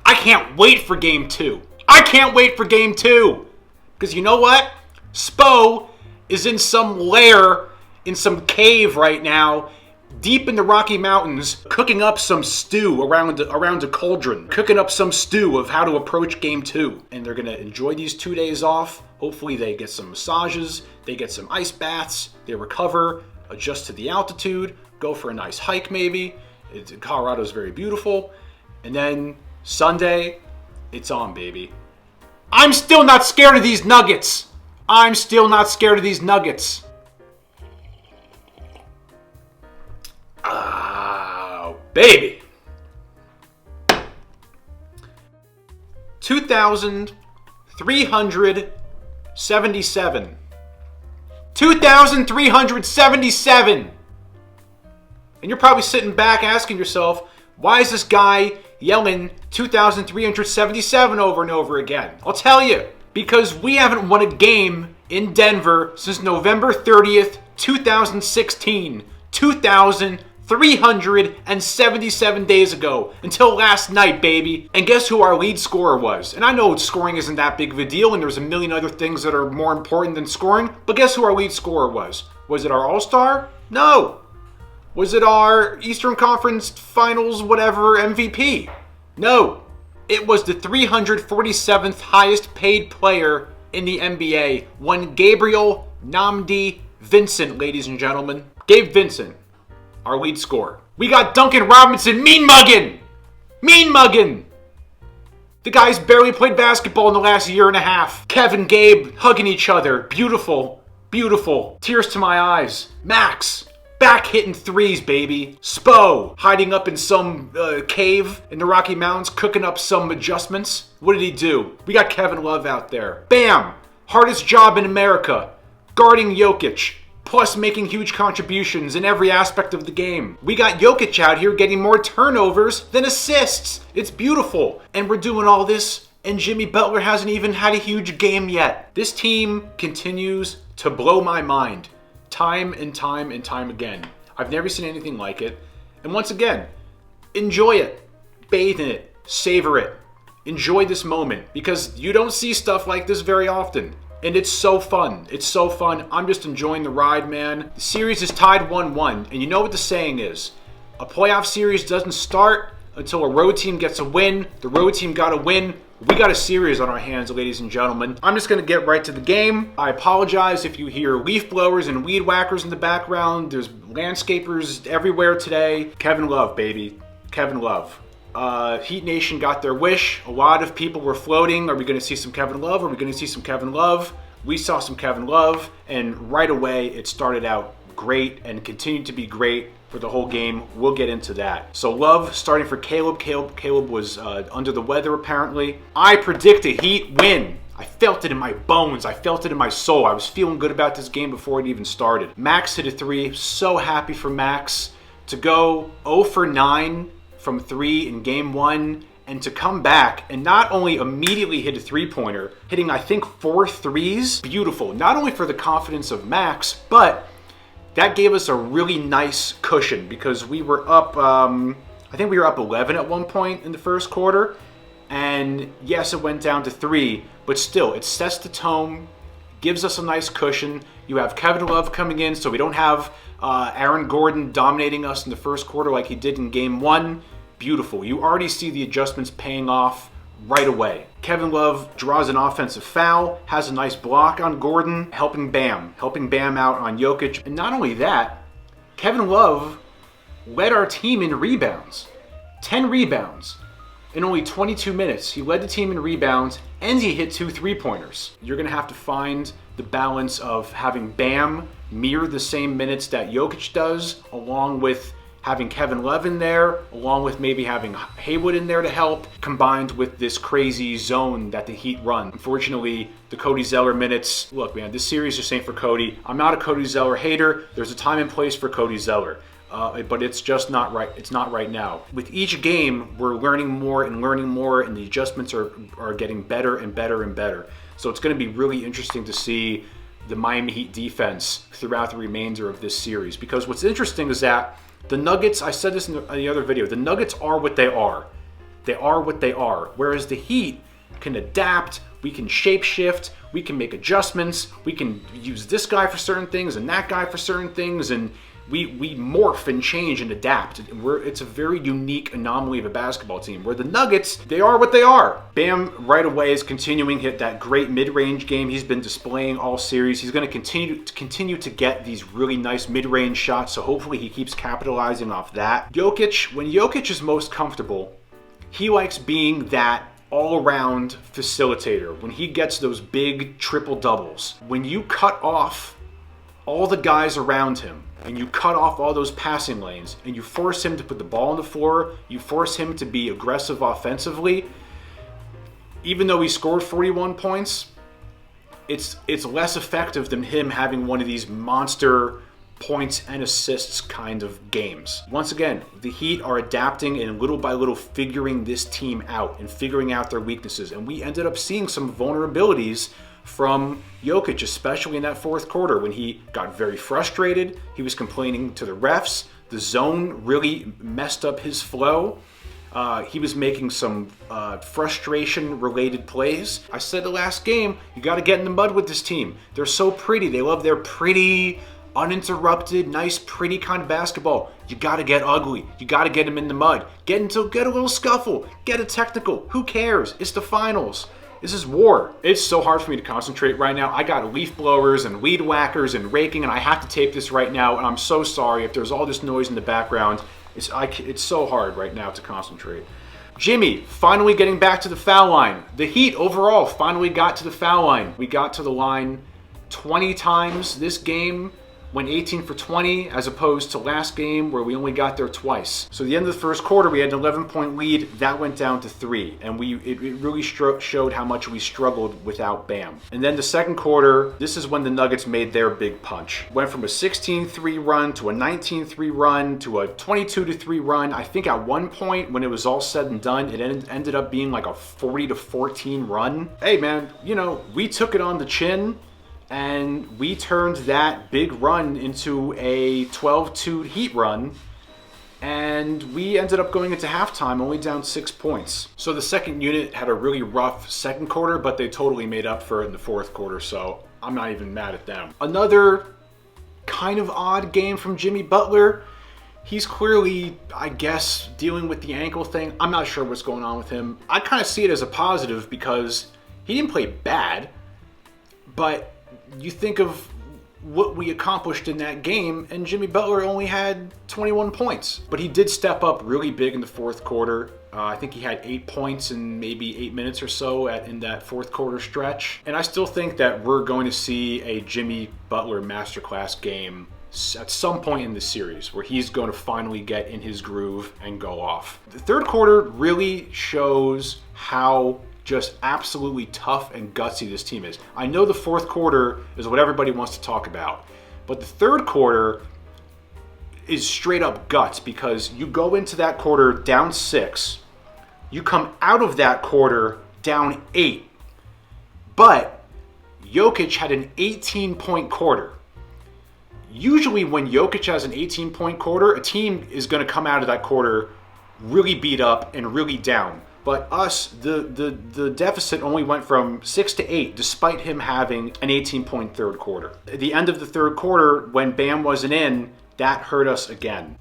I can't wait for game 2. I can't wait for game 2. Because you know what? Spo is in some lair, in some cave right now, deep in the Rocky Mountains, cooking up some stew around a cauldron. Cooking up some stew of how to approach game 2. And they're going to enjoy these 2 days off. Hopefully they get some massages, they get some ice baths, they recover, adjust to the altitude, go for a nice hike maybe. Colorado's very beautiful. And then Sunday, it's on, baby. I'm still not scared of these Nuggets. I'm still not scared of these Nuggets. Oh, baby. 2,377. 2,377. And you're probably sitting back asking yourself, why is this guy yelling 2,377 over and over again? I'll tell you. Because we haven't won a game in Denver since November 30th, 2016. 2,377 days ago. Until last night, baby. And guess who our lead scorer was? And I know scoring isn't that big of a deal, and there's a million other things that are more important than scoring. But guess who our lead scorer was? Was it our All-Star? No. Was it our Eastern Conference Finals whatever MVP? No. It was the 347th highest paid player in the NBA, one Gabriel Nnamdi Vincent, ladies and gentlemen. Gabe Vincent, our lead scorer. We got Duncan Robinson mean mugging. Mean mugging. The guys barely played basketball in the last year and a half. Kevin, Gabe hugging each other. Beautiful. Beautiful. Tears to my eyes. Max. Back hitting threes, baby. Spo hiding up in some cave in the Rocky Mountains, cooking up some adjustments. What did he do? We got Kevin Love out there. Bam! Hardest job in America. Guarding Jokic. Plus making huge contributions in every aspect of the game. We got Jokic out here getting more turnovers than assists. It's beautiful. And we're doing all this, and Jimmy Butler hasn't even had a huge game yet. This team continues to blow my mind. Time and time and time again. I've never seen anything like it. And once again, enjoy it. Bathe in it. Savor it. Enjoy this moment. Because you don't see stuff like this very often. And it's so fun. It's so fun. I'm just enjoying the ride, man. The series is tied 1-1. And you know what the saying is. A playoff series doesn't start until a road team gets a win. The road team got a win. We got a series on our hands, ladies and gentlemen. I'm just going to get right to the game. I apologize if you hear leaf blowers and weed whackers in the background. There's landscapers everywhere today. Kevin Love, baby. Kevin Love. Heat Nation got their wish. A lot of people were floating. Are we going to see some Kevin Love? Are we going to see some Kevin Love? We saw some Kevin Love, and right away it started out great and continued to be great for the whole game. We'll get into that. So Love starting for Caleb. Caleb was under the weather apparently. I predict a Heat win. I felt it in my bones. I felt it in my soul. I was feeling good about this game before it even started. Max hit a three. So happy for Max to go 0 for 9 from 3 in game 1 and to come back and not only immediately hit a three-pointer, hitting I think 4 threes. Beautiful. Not only for the confidence of Max, but that gave us a really nice cushion because we were up, I think we were up 11 at one point in the first quarter. And yes, it went down to 3, but still, it sets the tone, gives us a nice cushion. You have Kevin Love coming in, so we don't have Aaron Gordon dominating us in the first quarter like he did in game 1. Beautiful. You already see the adjustments paying off right away. Kevin Love draws an offensive foul, has a nice block on Gordon, helping Bam out on Jokic. And not only that, Kevin Love led our team in rebounds. 10 rebounds in only 22 minutes. He led the team in rebounds, and he hit 2 three-pointers. You're going to have to find the balance of having Bam mirror the same minutes that Jokic does, along with having Kevin Love in there, along with maybe having Haywood in there to help, combined with this crazy zone that the Heat run. Unfortunately, the Cody Zeller minutes, look man, this series just ain't for Cody. I'm not a Cody Zeller hater. There's a time and place for Cody Zeller. But it's just not right. It's not right now. With each game, we're learning more, and the adjustments are getting better and better and better. So it's going to be really interesting to see the Miami Heat defense throughout the remainder of this series. Because what's interesting is that The Nuggets, I said this in the other video, the Nuggets are what they are. They are what they are. Whereas the Heat can adapt, we can shapeshift, we can make adjustments, we can use this guy for certain things and that guy for certain things, and we morph and change and adapt. It's a very unique anomaly of a basketball team. Where the Nuggets, they are what they are. Bam right away is continuing hit that great mid-range game he's been displaying all series. He's going to continue to get these really nice mid-range shots, so hopefully he keeps capitalizing off that. Jokic, when Jokic is most comfortable, he likes being that all-around facilitator. When he gets those big triple doubles, when you cut off all the guys around him, and you cut off all those passing lanes, and you force him to put the ball on the floor, you force him to be aggressive offensively, even though he scored 41 points, it's less effective than him having one of these monster points and assists kind of games. Once again, the Heat are adapting and little by little figuring this team out and figuring out their weaknesses, and we ended up seeing some vulnerabilities from Jokic, especially in that fourth quarter when he got very frustrated. He was complaining to the refs. The zone really messed up his flow. He was making some frustration-related plays. I said the last game, you got to get in the mud with this team. They're so pretty. They love their pretty, uninterrupted, nice, pretty kind of basketball. You got to get ugly. You got to get them in the mud. Get a little scuffle. Get a technical. Who cares? It's the finals. This is war. It's so hard for me to concentrate right now. I got leaf blowers and weed whackers and raking, and I have to tape this right now, and I'm so sorry if there's all this noise in the background. It's so hard right now to concentrate. Jimmy finally getting back to the foul line. The Heat overall finally got to the foul line. We got to the line 20 times this game, went 18 for 20, as opposed to last game where we only got there twice. So at the end of the first quarter, we had an 11-point lead. That went down to 3, and it really showed how much we struggled without Bam. And then the second quarter, this is when the Nuggets made their big punch. Went from a 16-3 run to a 19-3 run to a 22-3 run. I think at one point, when it was all said and done, it ended up being like a 40-14 run. Hey man, we took it on the chin, and we turned that big run into a 12-2 Heat run, and we ended up going into halftime only down 6 points. So the second unit had a really rough second quarter, but they totally made up for it in the fourth quarter, so I'm not even mad at them. Another kind of odd game from Jimmy Butler. He's clearly, I guess, dealing with the ankle thing. I'm not sure what's going on with him. I kind of see it as a positive because he didn't play bad, but you think of what we accomplished in that game, and Jimmy Butler only had 21 points. But he did step up really big in the fourth quarter. I think he had 8 points in maybe 8 minutes or so in that fourth quarter stretch. And I still think that we're going to see a Jimmy Butler masterclass game at some point in the series where he's going to finally get in his groove and go off. The third quarter really shows how just absolutely tough and gutsy this team is. I know the fourth quarter is what everybody wants to talk about, but the third quarter is straight up guts because you go into that quarter down 6, you come out of that quarter down 8, but Jokic had an 18-point quarter. Usually when Jokic has an 18-point quarter, a team is going to come out of that quarter really beat up and really down. But the deficit only went from 6 to 8, despite him having an 18-point third quarter. At the end of the third quarter, when Bam wasn't in, that hurt us again.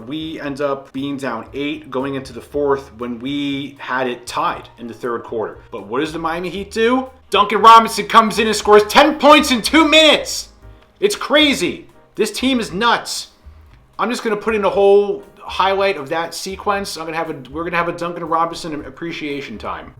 We end up being down 8 going into the fourth when we had it tied in the third quarter. But what does the Miami Heat do? Duncan Robinson comes in and scores 10 points in 2 minutes. It's crazy. This team is nuts. I'm just going to put in a whole highlight of that sequence. We're gonna have a Duncan Robinson appreciation time.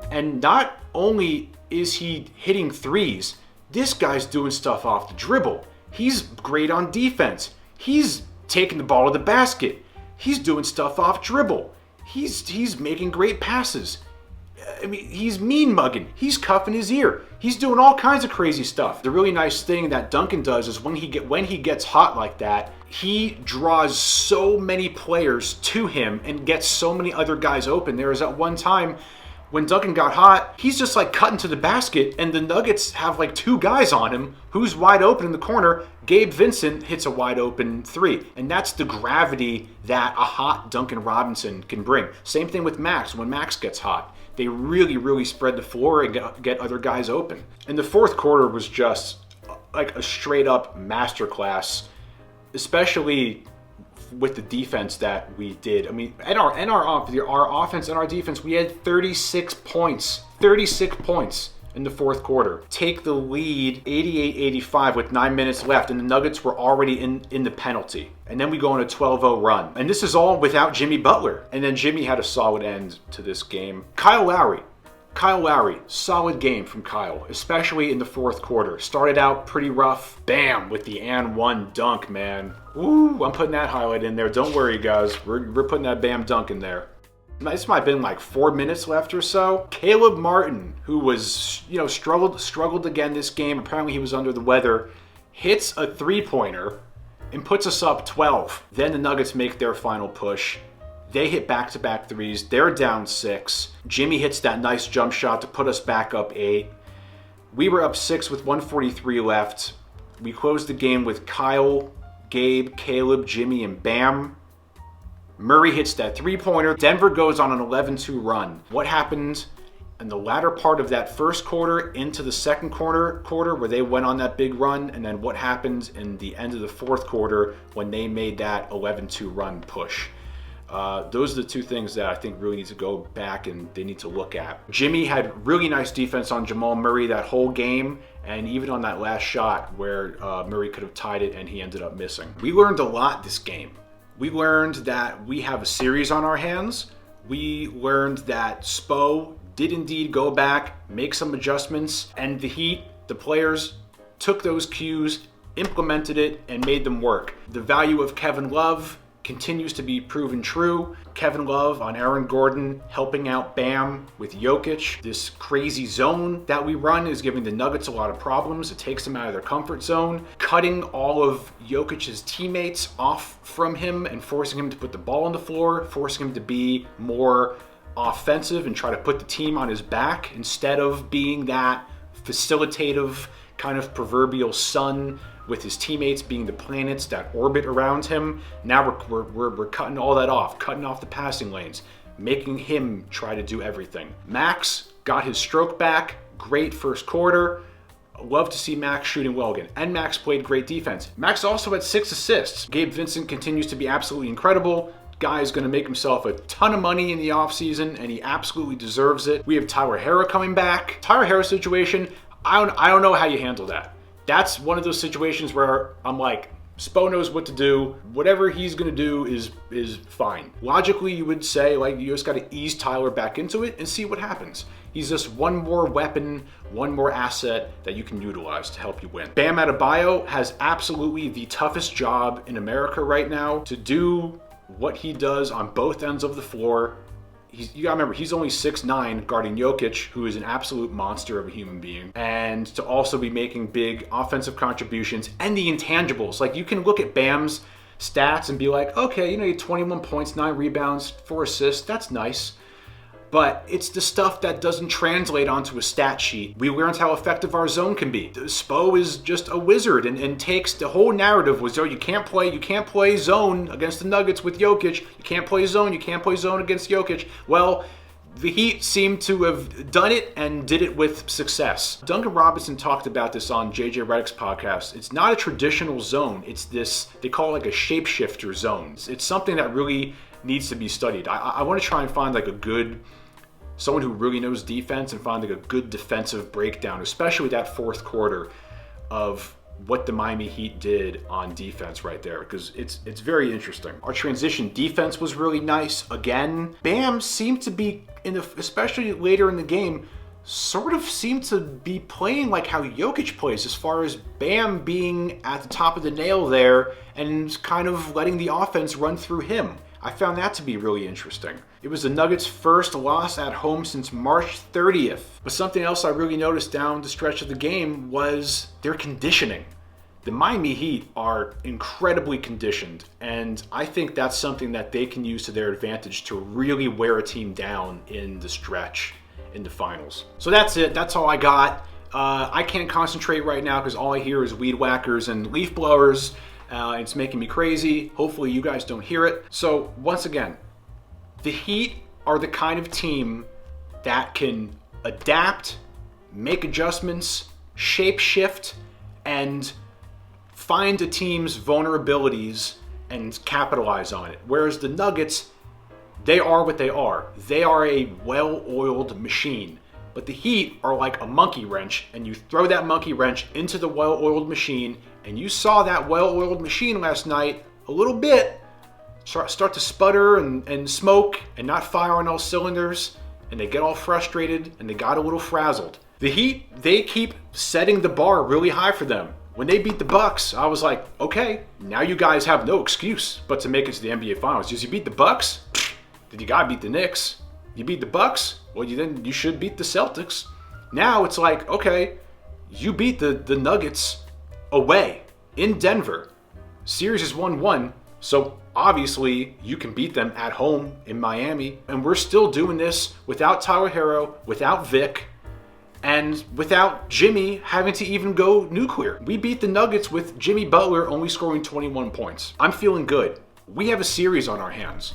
And not only is he hitting threes, this guy's doing stuff off the dribble. He's great on defense. He's taking the ball to the basket. He's doing stuff off dribble. he's making great passes. I mean, he's mean mugging. He's cuffing his ear. He's doing all kinds of crazy stuff. The really nice thing that Duncan does is when he gets hot like that, he draws so many players to him and gets so many other guys open. There was at one time when Duncan got hot, he's just like cutting to the basket, and the Nuggets have like 2 guys on him. Who's wide open in the corner? Gabe Vincent hits a wide open 3. And that's the gravity that a hot Duncan Robinson can bring. Same thing with Max when Max gets hot. They really, really spread the floor and get other guys open. And the fourth quarter was just like a straight up masterclass, especially with the defense that we did. I mean, our offense and our defense, we had 36 points. 36 points in the fourth quarter. Take the lead 88-85 with 9 minutes left, and the Nuggets were already in the penalty. And then we go on a 12-0 run. And this is all without Jimmy Butler. And then Jimmy had a solid end to this game. Kyle Lowry, solid game from Kyle, especially in the fourth quarter. Started out pretty rough. Bam, with the and one dunk, man. Ooh, I'm putting that highlight in there. Don't worry, guys. We're putting that bam dunk in there. This might have been like 4 minutes left or so. Caleb Martin, who was, struggled again this game. Apparently he was under the weather. Hits a three-pointer and puts us up 12. Then the Nuggets make their final push. They hit back-to-back threes. They're down 6. Jimmy hits that nice jump shot to put us back up 8. We were up 6 with 1:43 left. We closed the game with Kyle, Gabe, Caleb, Jimmy, and Bam. Murray hits that three-pointer. Denver goes on an 11-2 run. What happened in the latter part of that first quarter into the second quarter where they went on that big run, and then what happened in the end of the fourth quarter when they made that 11-2 run push? Those are the two things that I think really need to go back and they need to look at. Jimmy had really nice defense on Jamal Murray that whole game, and even on that last shot where Murray could have tied it and he ended up missing. We learned a lot this game. We learned that we have a series on our hands. We learned that Spo did indeed go back, make some adjustments, and the Heat, the players, took those cues, implemented it, and made them work. The value of Kevin Love continues to be proven true. Kevin Love on Aaron Gordon helping out Bam with Jokic. This crazy zone that we run is giving the Nuggets a lot of problems. It takes them out of their comfort zone. Cutting all of Jokic's teammates off from him and forcing him to put the ball on the floor, forcing him to be more offensive and try to put the team on his back instead of being that facilitative kind of proverbial sun with his teammates being the planets that orbit around him. Now we're cutting all that off, cutting off the passing lanes, making him try to do everything. Max got his stroke back. Great first quarter. Love to see Max shooting well again. And Max played great defense. Max also had 6 assists. Gabe Vincent continues to be absolutely incredible. Guy is going to make himself a ton of money in the offseason, and he absolutely deserves it. We have Tyler Herro coming back. Tyler Herro situation, I don't know how you handle that. That's one of those situations where I'm like, Spo knows what to do. Whatever he's going to do is fine. Logically, you would say, like, you just got to ease Tyler back into it and see what happens. He's just one more weapon, one more asset that you can utilize to help you win. Bam Adebayo has absolutely the toughest job in America right now to do what he does on both ends of the floor. You gotta remember, he's only 6'9", guarding Jokic, who is an absolute monster of a human being, and to also be making big offensive contributions and the intangibles. Like, you can look at Bam's stats and be like, okay, he had 21 points, 9 rebounds, 4 assists, that's nice. But it's the stuff that doesn't translate onto a stat sheet. We learned how effective our zone can be. Spo is just a wizard and takes the whole narrative was, you can't play zone against the Nuggets with Jokic. You can't play zone against Jokic. Well, the Heat seem to have done it and did it with success. Duncan Robinson talked about this on JJ Redick's podcast. It's not a traditional zone. It's this, they call it like a shapeshifter zone. It's something that really needs to be studied. I want to try and find like someone who really knows defense and find like a good defensive breakdown, especially that fourth quarter of what the Miami Heat did on defense right there, because it's very interesting. Our transition defense was really nice. Again, Bam seemed to be, especially later in the game, sort of seemed to be playing like how Jokic plays, as far as Bam being at the top of the nail there and kind of letting the offense run through him. I found that to be really interesting. It was the Nuggets' first loss at home since March 30th. But something else I really noticed down the stretch of the game was their conditioning. The Miami Heat are incredibly conditioned, and I think that's something that they can use to their advantage to really wear a team down in the stretch in the finals. So that's it. That's all I got. I can't concentrate right now because all I hear is weed whackers and leaf blowers. It's making me crazy. Hopefully you guys don't hear it. So once again, the Heat are the kind of team that can adapt, make adjustments, shape shift, and find a team's vulnerabilities and capitalize on it. Whereas the Nuggets, they are what they are. They are a well-oiled machine. But the Heat are like a monkey wrench, and you throw that monkey wrench into the well-oiled machine, and you saw that well-oiled machine last night a little bit start to sputter and smoke and not fire on all cylinders, and they get all frustrated and they got a little frazzled. The Heat, they keep setting the bar really high for them. When they beat the Bucks, I was like, okay, now you guys have no excuse but to make it to the NBA Finals. Just you beat the Bucks, then you gotta beat the Knicks. You beat the Bucks, well, then you should beat the Celtics. Now it's like, okay, you beat the Nuggets away in Denver. Series is 1-1, so obviously you can beat them at home in Miami. And we're still doing this without Tyler Herro, without Vic, and without Jimmy having to even go nuclear. We beat the Nuggets with Jimmy Butler only scoring 21 points. I'm feeling good. We have a series on our hands.